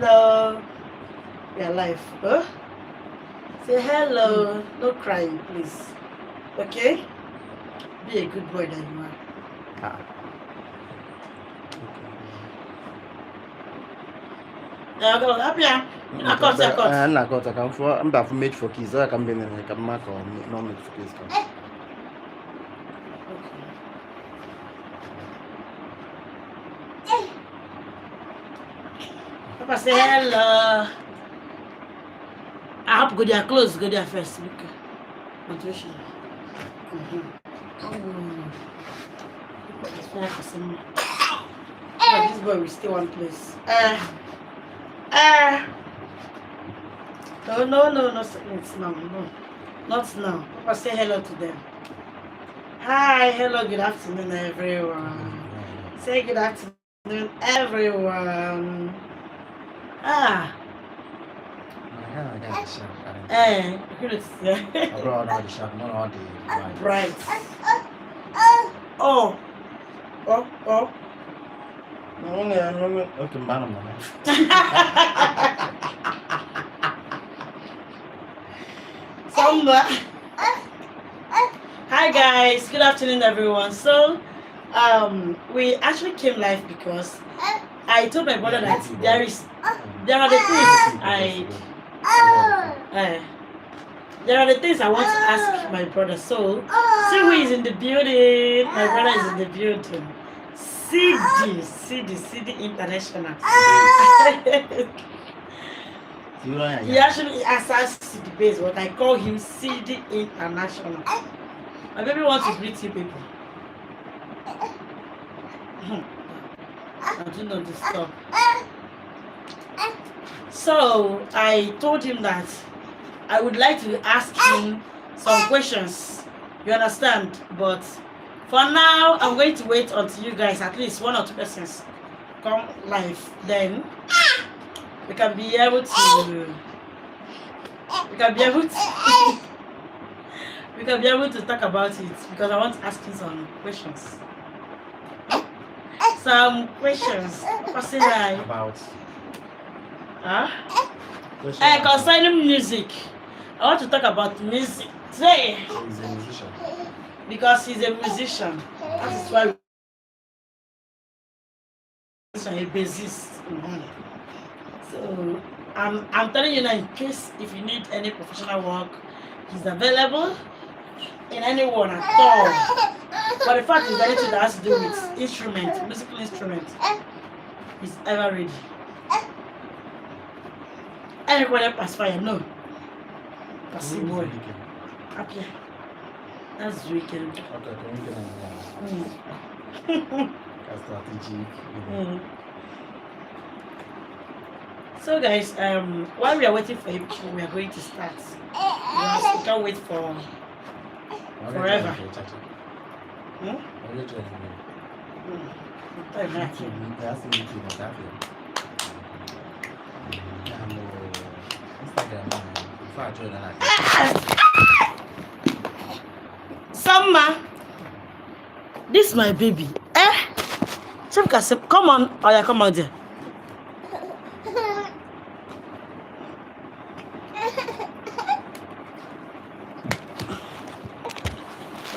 Hello. We are live. Huh? Say hello. No crying, please. Okay? Be a good boy that you are. Go up here. I'm not going to come for. I'm back for mate for keys. I can be like a mark or no mate for keys. Papa say hello. I hope go there close. Go there first. Look. Motivation. This boy will stay one place. No, it's now. No, not now. Papa say hello to them. Hi, hello, good afternoon, everyone. Say good afternoon, everyone. Right. Oh. Somewhere. Hi guys, good afternoon everyone. So we actually came live because I told my brother that there are the things I want to ask my brother. So see who is in the building. My brother is in the building. Siddy International. He actually asks Siddy base, but I call him Siddy International. My baby wants to greet you people. I do not disturb. So I told him that I would like to ask him some questions. You understand? But for now, I'm going to wait until you guys, at least one or two persons, come live. Then we can be able to. We can be able to talk about it because I want to ask him some questions. Some questions. Say hi. About concerning music. I want to talk about music today. He's a musician. Because he's a musician. That is why he's a bassist. So I'm telling you now, in case if you need any professional work, he's available in anyone at all. But the fact is that anything that has to do with instrument, musical instrument, he's ever ready. Anybody pass fire? No. Pass boy. Up here. That's weekend. So guys, while we are waiting for him, we are going to start. Yes, we can't wait for forever. Summer, this is my baby. Come on. Oh yeah, come out there.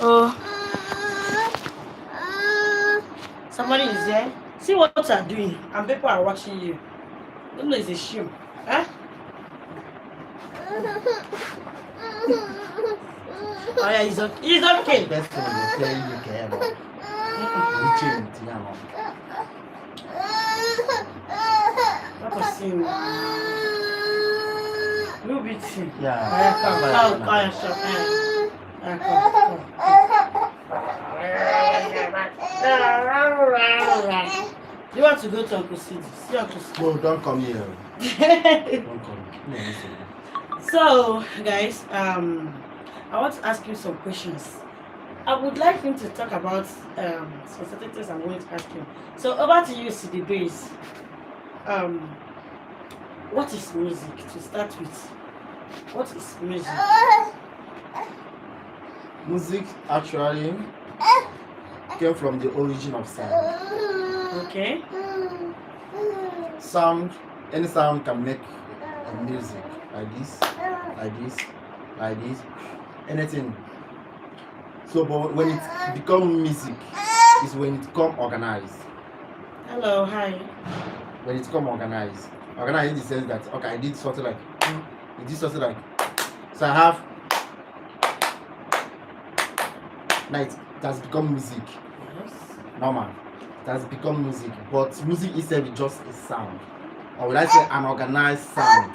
Oh, somebody is there. See what you are doing, and people are watching you. Don't know it's a shame. Oh yeah, he's okay. He's okay. Best thing you care about. You beat him. Yeah. You want to go to Uncle Siddy? See Uncle Siddy. No, don't come here. Don't come. So, guys, I want to ask you some questions. I would like him to talk about some certain things I'm going to ask him. So, over to you, Siddy Bass. What is music to start with? What is music? Music actually came from the origin of sound. Okay. Sound any sound can make a music like this, like this, like this, anything. So, but when it become music, is when it come organized. Hello, hi. When it come organized, organized in the sense that okay, I did something like, I did something like, so I have now it has become music. Yes. Normal, it has become music, but music itself is just a sound, or would I say an organized sound?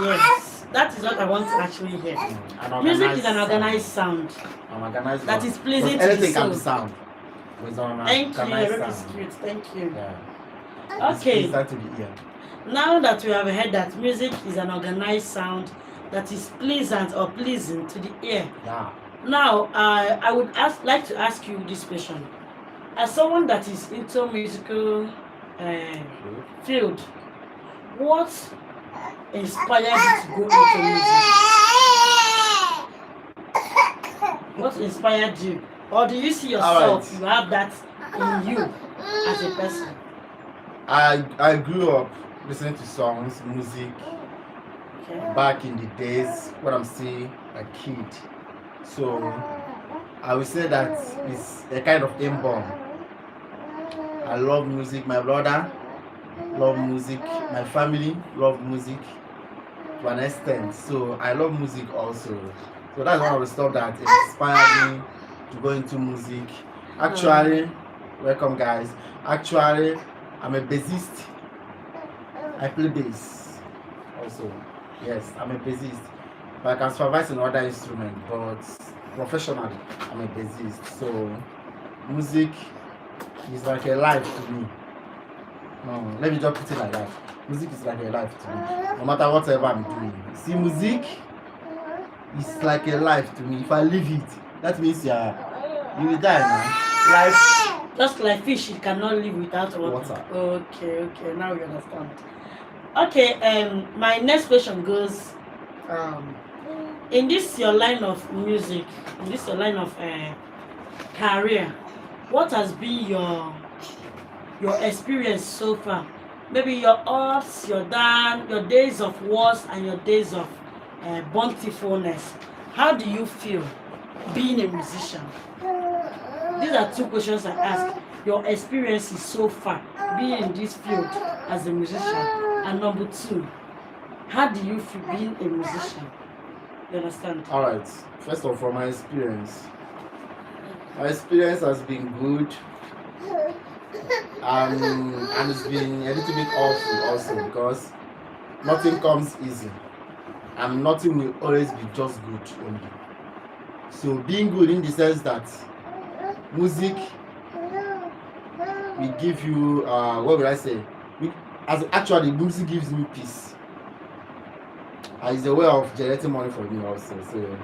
Yes, that is what I want to actually hear. An Music organized is an organized sound an organized that one. is pleasing Because to the anything can be soul. sound. But it's an Thank you, organized your baby is sound. cute. Thank you. Yeah. It's Okay, pleasant to the ear. now that we have heard that music is an organized sound that is pleasant or pleasing to the ear, Yeah. now I would like to ask you this question. As someone that is into musical field, what inspired you to go into music? What inspired you? Or do you see yourself, Alright. you have that in you as a person? I grew up listening to songs, music Okay. back in the days when I'm still a kid. So I would say that it's a kind of inborn. I love music. My brother love music. My family love music to an extent. So I love music also. So that's one of the stuff that inspired me to go into music. Actually, welcome guys. Actually, I'm a bassist. I play bass also. Yes, I'm a bassist. But I can supervise in other instruments, but professionally, I'm a bassist. So music is like a life to me. No, let me just put it like that. Music is like a life to me. No matter whatever I'm doing. See, music is like a life to me. If I leave it, that means you will die, man. Life, Just like fish, you cannot live without water. Okay, now you understand. Okay, my next question goes, in this your line of music, in this your line of career, what has been your experience so far? Maybe your ups, your down, your days of worst and your days of bountifulness. How do you feel being a musician? These are two questions I ask. Your experiences so far being in this field as a musician, and number two, how do you feel being a musician? You understand? Alright, first of all, my experience has been good, and it's been a little bit awful also, because nothing comes easy and nothing will always be just good only. So being good in the sense that music will give you what would I say, actually music gives me peace. It's a way of generating money for me also, so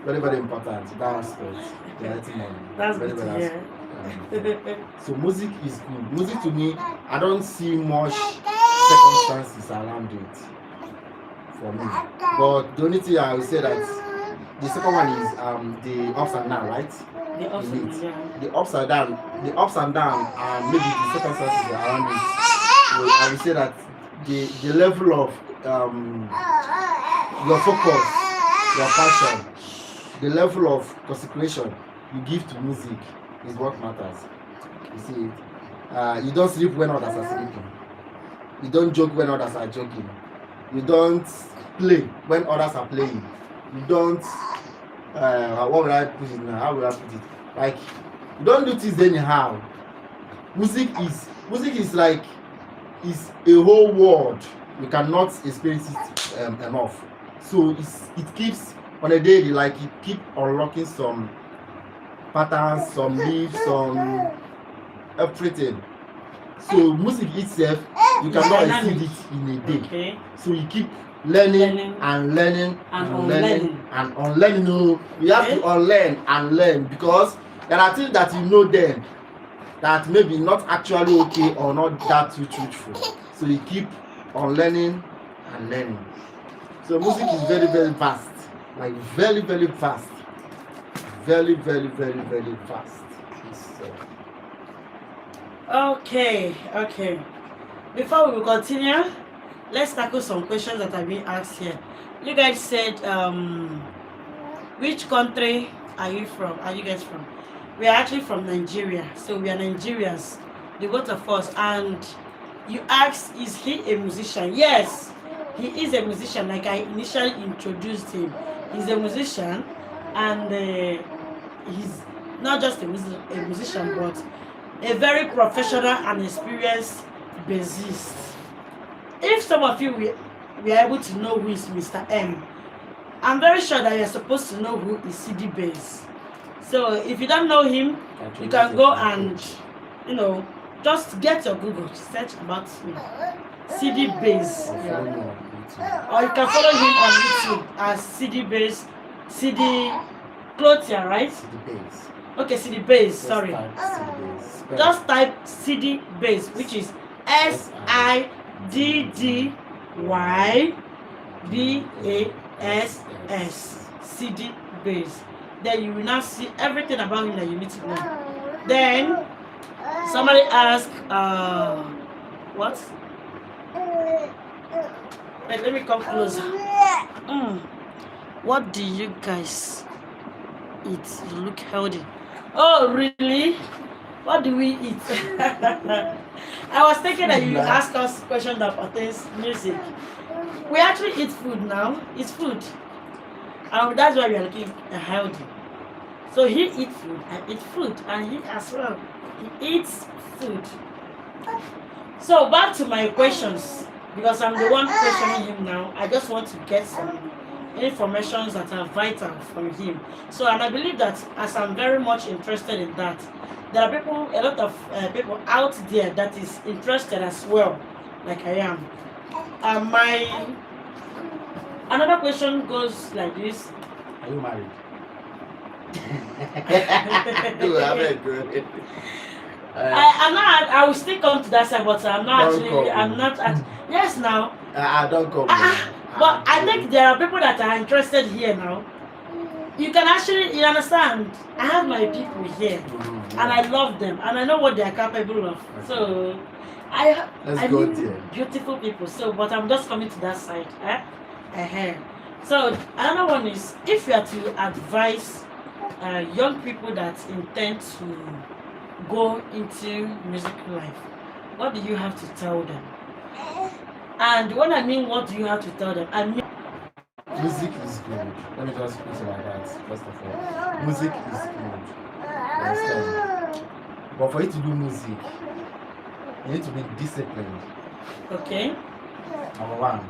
very very important that aspect, generating money. That's very good to very hear. so music is good. Music to me, I don't see much circumstances around it for me, but the only thing I will say that the second one is the ups and down, right? The ups In and it. downs. The ups and down, and maybe the circumstances around it. So I will say that the level of your focus, your passion, the level of consecration you give to music is what matters. You see it. You don't sleep when others are sleeping. You don't joke when others are joking. You don't play when others are playing. You don't what would I put it now? How would I put it? Like, you don't do things anyhow. Music is like is a whole world. You cannot experience it enough. So it keeps on a daily, like it keep unlocking some patterns, some leaves, some everything. So music itself, you cannot exceed it in a day. Okay. So you keep learning and learning and learning and unlearning. No, you have to unlearn and learn, because there are things that you know then that maybe not actually okay or not that too truthful. So you keep unlearning and learning. So music is very very vast, like very very vast, very very very very vast. It's, Okay. Before we will continue, let's tackle some questions that have been asked here. You guys said, which country are you from? Are you guys from? We are actually from Nigeria, so we are Nigerians, the both of us. And you asked, is he a musician? Yes, he is a musician. Like I initially introduced him, he's a musician, and he's not just a musician, but a very professional and experienced bassist. If some of you were able to know who is Mr. M, I'm very sure that you're supposed to know who is Siddy Bass. So if you don't know him, you can go and, just get your Google, search about him. Siddy Bass. Yeah. Or you can follow him on YouTube as Siddy Bass, Siddy Clothia, right? Siddy Bass. Okay, Siddy Bass, sorry. Just type Siddy Bass, which is SIDDYBASS. Siddy Bass. Then you will now see everything about him that you need to know. Then somebody asked, what? Wait, let me come closer. What do you guys eat? You look healthy. Oh, really? What do we eat? I was thinking that you ask us questions that pertains music. We actually eat food now. It's food. And that's why we are looking healthy. So he eats food, I eat food, and he as well. He eats food. So back to my questions, because I'm the one questioning him now. I just want to get some information that are vital from him. So, and I believe that as I'm very much interested in that, there are people, a lot of people out there that is interested as well, like I am. Another question goes like this. Are you married? I'm not. I will still come to that side, but I'm not actually. I'm not. Yes, now. Don't come. But I think there are people that are interested here now. You can actually, you understand. I have my people here, and I love them, and I know what they are capable of. Okay. So, I mean, beautiful people. So, but I'm just coming to that side. So another one is, if you are to advise young people that intend to go into music life, what do you have to tell them? And when I mean what do you have to tell them, I mean music is good. Let me just put it like that. First of all, music is good. Understand? But for you to do music, you need to be disciplined. Okay. Number one.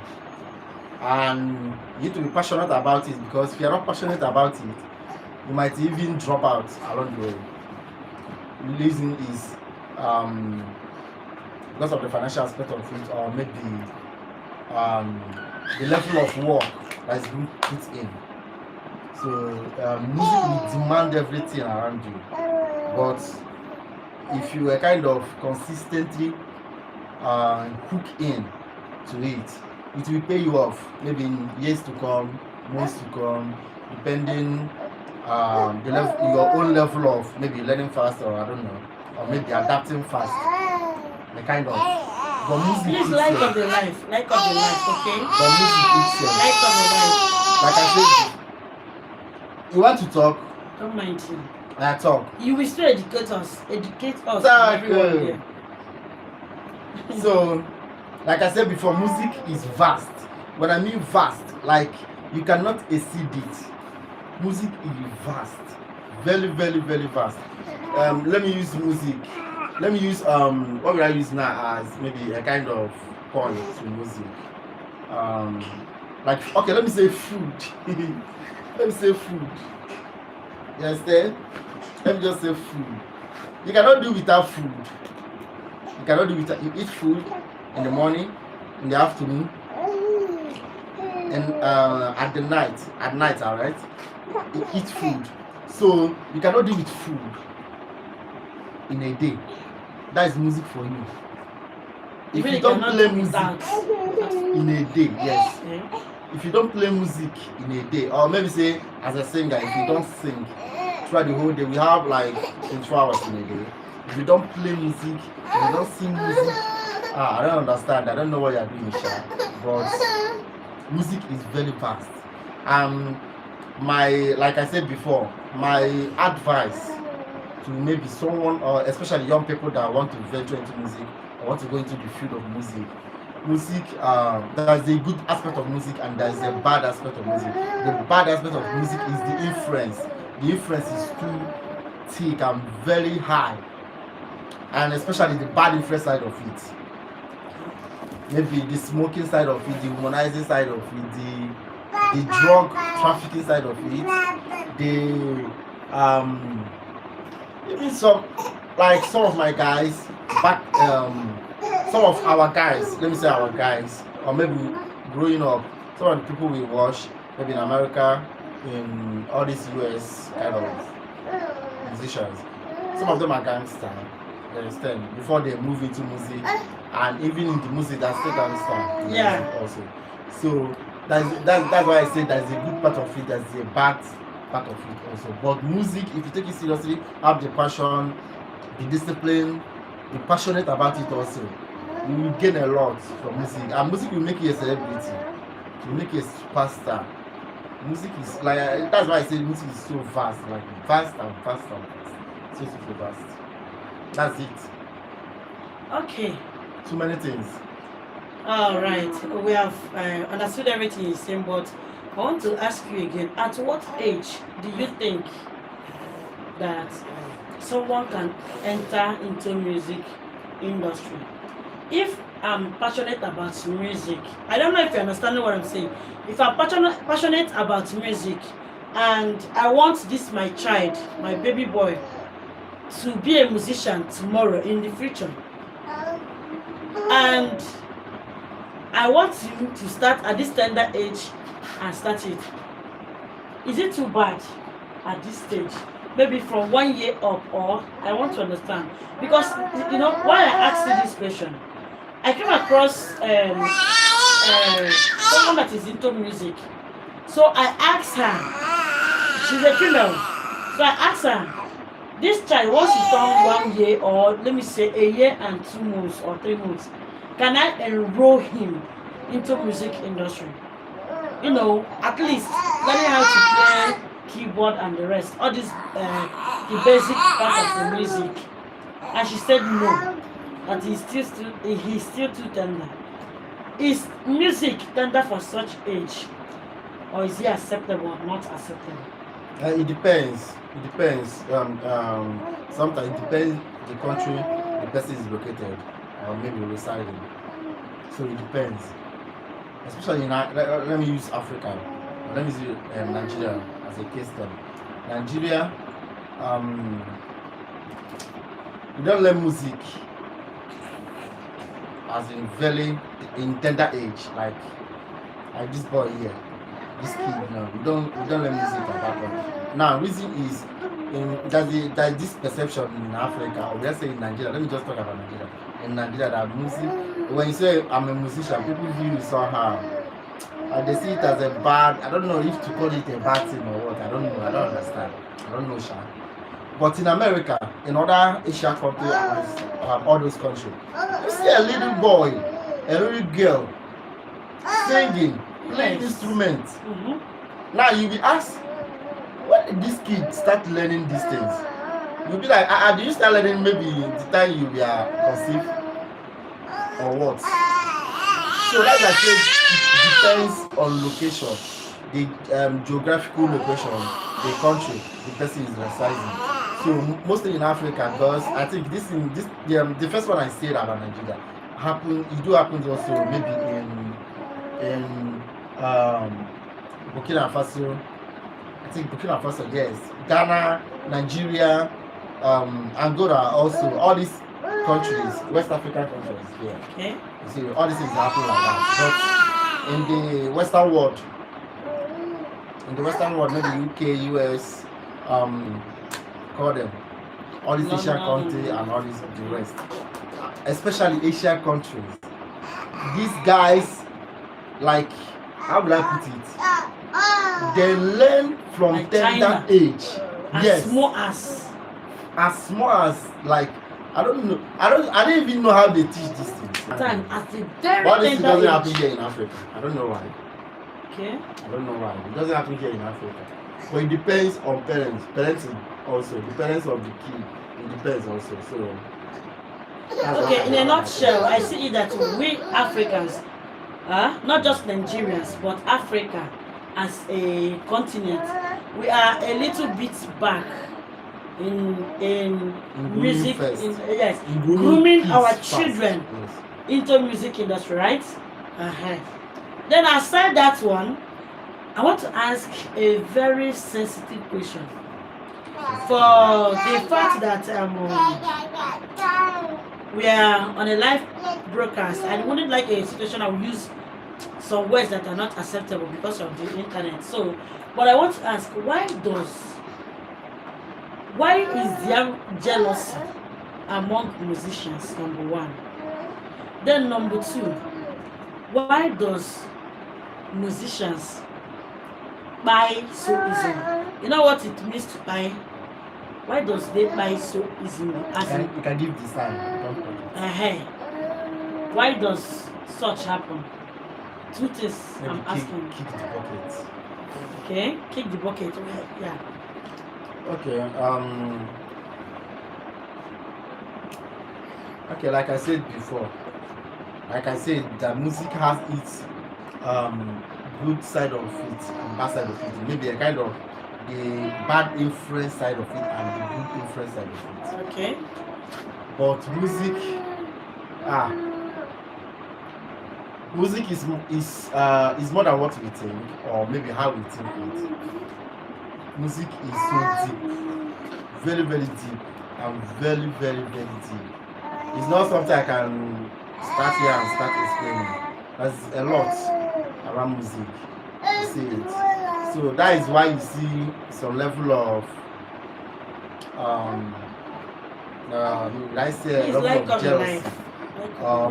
And you need to be passionate about it, because if you're not passionate about it, you might even drop out along the way. The reason is because of the financial aspect of it, or maybe the level of work that is being put in. So music will demand everything around you, but if you are kind of consistently hook in to it, it will pay you off, maybe in years to come, months to come, depending your own level of maybe learning fast, or I don't know, or maybe adapting fast. The kind of but music. Please life of the life, okay? But music itself. Life of the life. Like I said, you want to talk? Don't mind him. I talk. You will still educate us. Everyone here. So, like I said before, music is vast. When I mean vast, like you cannot exceed it. Music is vast, very, very, very vast. Let me use music. Let me use what will I use now as maybe a kind of point to music. Like, okay, let me say food. Let me say food. You understand? Let me just say food. You cannot do without food. You cannot do without. You eat food in the morning, in the afternoon, and at the night. At night, all right. You eat food. So you cannot do with food in a day. That is music for you. If you don't play music in a day, yes. If you don't play music in a day, or maybe say as a singer, if you don't sing throughout the whole day, we have like 24 hours in a day. If you don't play music, if you don't sing music, I don't understand. I don't know what you're doing, Sha. But music is very vast. Um, my like I said before, my advice to maybe someone or especially young people that want to venture into music or want to go into the field of music. Music, there's a good aspect of music and there's a bad aspect of music. The bad aspect of music is the influence. The influence is too thick and very high, and especially the bad influence side of it. Maybe the smoking side of it, the womanizing side of it, the drug trafficking side of it, the even some of my guys back some of our guys, let me say our guys, or maybe growing up, some of the people we watch maybe in America, in all these US kind of musicians, some of them are gangster, you understand, before they move into music, and even in the music that's still gangster in Yeah. music also. So that's why I say there's a good part of it, there's a bad part of it also. But music, if you take it seriously, have the passion, the discipline, be passionate about it also, you will gain a lot from music. And music will make you a celebrity, it will make you a superstar. Music is like, that's why I say music is so vast, like vast and vast and vast. So vast. That's it. Okay. Too many things. All right. We have understood everything you're saying, but I want to ask you again. At what age do you think that someone can enter into music industry? If I'm passionate about music, I don't know if you understand what I'm saying. If I'm passionate about music and I want this my child, my baby boy, to be a musician tomorrow in the future, and I want him to start at this tender age and start it, is it too bad at this stage? Maybe from 1 year up, or I want to understand, because you know why I asked you this question. I came across someone that is into music, so I asked her. She's a female, so I asked her, this child, once he turn 1 year, or let me say a year and 2 months or 3 months, can I enroll him into music industry? You know, at least learning how to play keyboard and the rest, all this the basic part of the music. And she said no, that he's still too tender. Is music tender for such age, or is it acceptable or not acceptable? It depends. It depends. Sometimes it depends the country the person is located or maybe residing. So it depends. Especially in let me use Africa. Let me use Nigeria as a case study. Nigeria, we don't learn music as in very in tender age, like this boy here, this kid. No, we don't learn music at that point. Now, reason is there's this perception in Africa, or let's say in Nigeria. Let me just talk about Nigeria. In Nigeria, that music, when you say I'm a musician, people view you somehow. They see it as a bad. I don't know if to call it a bad thing or what. I don't know. I don't understand. I don't know, Sha. But in America, in other Asian countries, all those countries, you see a little boy, a little girl singing, playing instruments. Mm-hmm. Now you be asked, when did this kid start learning these things? You'll be like, do you start learning maybe the time you were conceived or what? So like I said, it depends on location, the geographical location, the country the person is residing. So mostly in Africa, because I think the first one I said about Nigeria happens also maybe in Burkina Faso. I think Burkina Faso, yes, Ghana, Nigeria, Angola, also all these countries, West African countries. Yeah. Okay. You see, all these things happen like that. But in the Western world, maybe UK, US, call them all these Asian countries and all these the rest, especially Asian countries. These guys, like, how will I put it? They learn from Like tender China. age. As Yes, small as as like I don't know. I don't even know how they teach these things. Time at a very But this thing tender doesn't happen age. here in Africa. I don't know why. Okay. I don't know why. It doesn't happen here in Africa. But it depends on parents. Parenting also. The parents of the kid. It depends also. So that's what Okay, in I a know. nutshell, I see it that we Africans, not just Nigerians, but Africa as a continent, we are a little bit back in In grooming music, first. yes, In grooming kids our first. children Yes. into music industry, right? Then aside that one, I want to ask a very sensitive question for the fact that we are on a live broadcast. I wouldn't like a situation I will use some words that are not acceptable because of the internet. So, but I want to ask, why is there jealousy among musicians? Number one. Then number two, why does musicians buy so easily? You know what it means to buy? Why does they buy so easily? As in, You can give the sign. Don't talk it. why does such happen? Two things Maybe I'm asking. kick the bucket. Okay, kick the bucket. Yeah. Okay. Okay. Like I said before, that music has its good side of it and bad side of it. Maybe a kind of the bad influence side of it and the good influence side of it. Okay. But music is more than what we think, or maybe how we think it. Music is so deep, very very deep, and very very very deep. It's not something I can start here and start explaining. There's a lot around music. You see it. So that is why you see some level of I say a It's level like of jealousy. life.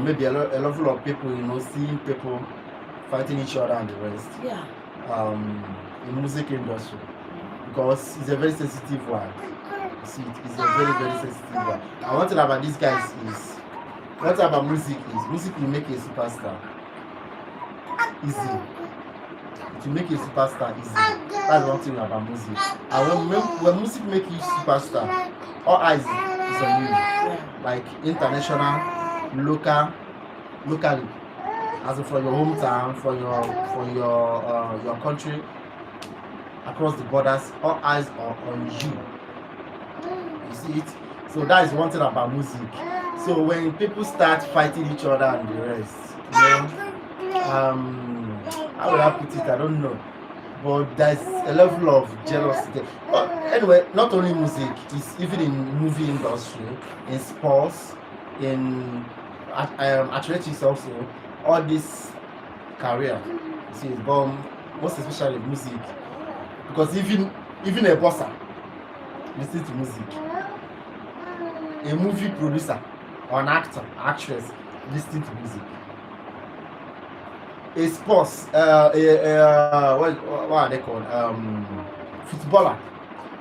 Maybe a level of people, seeing people fighting each other and the rest. Yeah. In music industry, because it's a very sensitive one. You see, it's a very very sensitive one. And one thing about these guys is, what about music will make a superstar easily. To make a superstar easy. That's one thing about music. And when music make you superstar, all eyes is on you. Yeah. Like international, locally, as in for your hometown, for your country, across the borders, all eyes are on you. You see it? So that is one thing about music. So when people start fighting each other and the rest, how will I put it? I don't know. But there's a level of jealousy there. But anyway, not only music, it's even in movie industry, in sports, in athletics also, all this career. You see, but most especially music. Because even a bosser listen to music. A movie producer or an actor, actress listening to music. A sports, what are they called? Footballer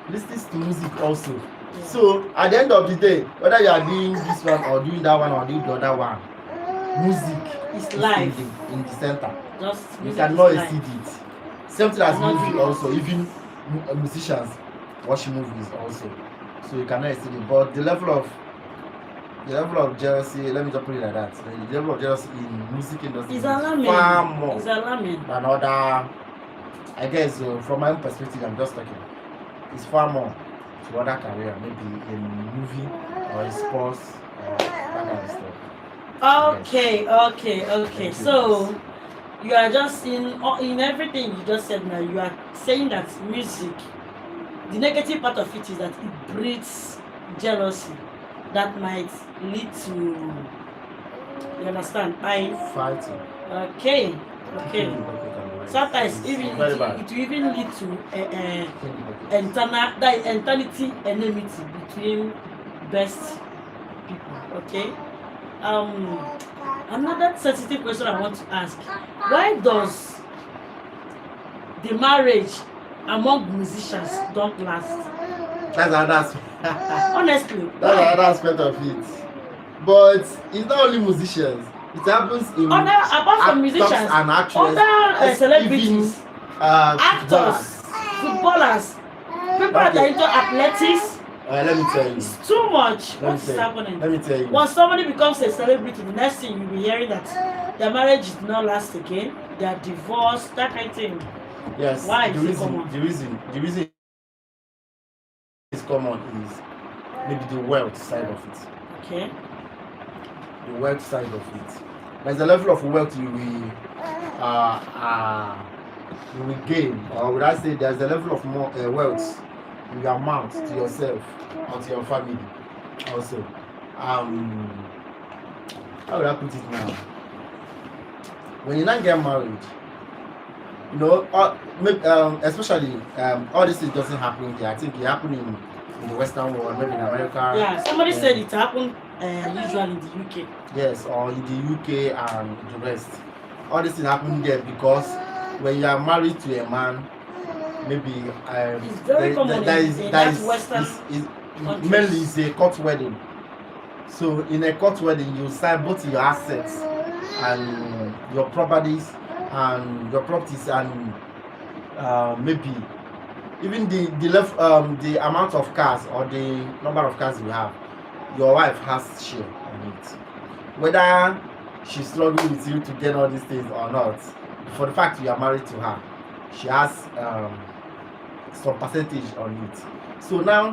listens to music also. Yeah. So at the end of the day, whether you are doing this one or doing that one or doing the other one, music It's is life. in the center. Just You music cannot is life. exceed it. Same thing as Cannot movie do it. also. Even musicians watch movies also. So you cannot exceed it. But the level of jealousy, let me just put it like that. The level of jealousy in music industry It's is alarming. far more It's alarming. than other. I guess from my own perspective, I'm just talking. It's far more to other career, maybe in movie or in sports or that kind of stuff. Okay. So you are just in everything you just said now. You are saying that music, the negative part of it is that it breeds jealousy that might lead to, you understand, Fighting. Okay. Sometimes It's even very it bad. will even lead to Kicking the bucket. eternity enmity between best people. Okay. Another sensitive question I want to ask: why does the marriage among musicians don't last? That's Honestly, That's why? another aspect of it. But it's not only musicians. It happens in Other apart from actors musicians, and other actresses, even celebrities, actors, footballers. footballers, people that are Okay, into athletics. let me tell you. It's too much. Let What me is tell you. happening? Let me tell you. Once somebody becomes a celebrity, the next thing you'll be hearing that their marriage did not last again, they are divorced, that kind of thing. Yes, Why the is it reason, common? the reason is common is maybe the wealth side of it. Okay. The wealth side of it. There's a level of wealth uh, uh, you will gain, or would I say there's a level of more wealth you will amount to yourself or to your family also. Um, how would I put it now? When you not get married, you know, especially all this thing doesn't happen here. I think it happened in the Western world, maybe in America. Yeah, somebody said it happened usually in the UK. Yes, or in the UK and the rest. All this thing happen there because when you are married to a man, maybe It's very common in that Western countries. mainly it's a court wedding. So in a court wedding, you sign both your assets and your properties and maybe even the amount of cars or the number of cars you have. Your wife has share on it. Whether she's struggling with you to get all these things or not, for the fact you are married to her, she has some percentage on it. So now,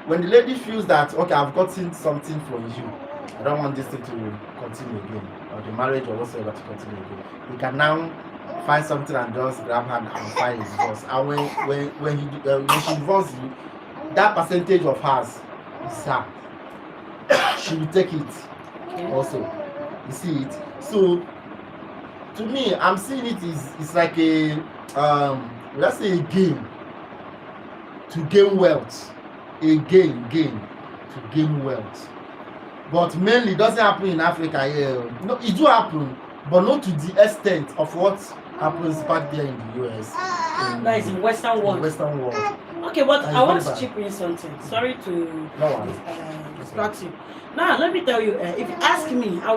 when the lady feels that okay, I've gotten something from you, I don't want this thing to continue again, or the marriage or whatsoever to continue again, you can now find something and just grab her and file a divorce. And when she divorces you, that percentage of hers is her. She will take it also. You see it. So to me, I'm seeing it is it's like a let's say a game to gain wealth. A game to gain wealth. But mainly it doesn't happen in Africa here. No, it do happen, but not to the extent of what happens back there in the US. That is in Western world. Western world. Okay, but That is I want very to bad. chip in something. Sorry to No one. distract you. Now, let me tell you, if you ask me, I will